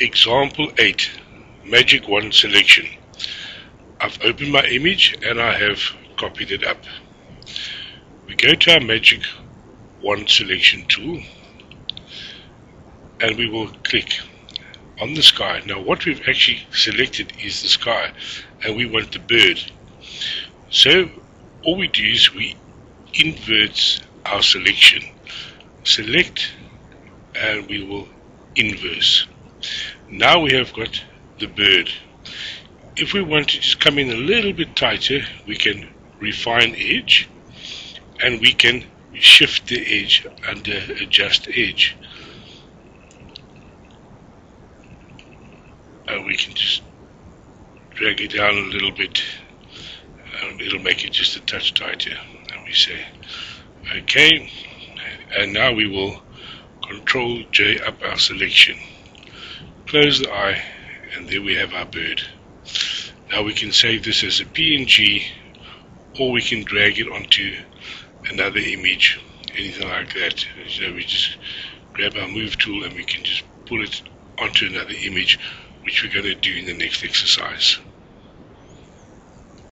Example 8, Magic Wand Selection. I've opened my image and I have copied it up. We go to our Magic Wand Selection tool and we will click on the sky. Now what we've actually selected is the sky and we want the bird. So all we do is we invert our selection. Select and we will inverse. Now we have got the bird. If we want to just come in a little bit tighter, we can refine edge and we can shift the edge under adjust edge. And we can just drag it down a little bit and it'll make it just a touch tighter. And we say okay, and now we will Control J up our selection, close the eye, and there we have our bird. Now we can save this as a PNG or we can drag it onto another image, anything like that. So we just grab our move tool and we can just pull it onto another image, which we're going to do in the next exercise.